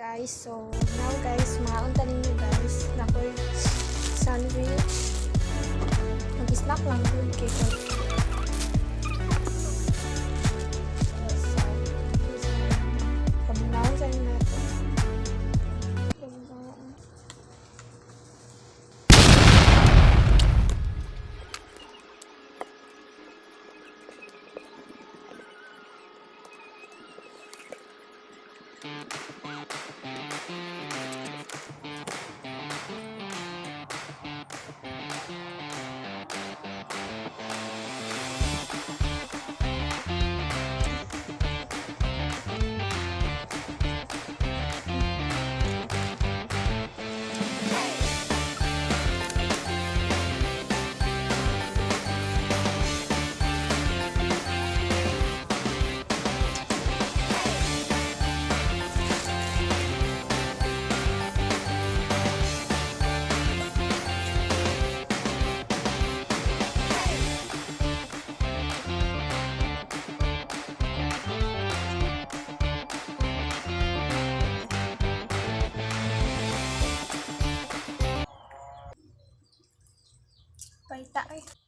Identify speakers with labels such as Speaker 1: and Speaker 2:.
Speaker 1: guys. So now guys, makaunta ninyo guys. Nakoy sandwich. Mag-snack lang good kay ko. Pabunawin sa inyo natin. Paita eh.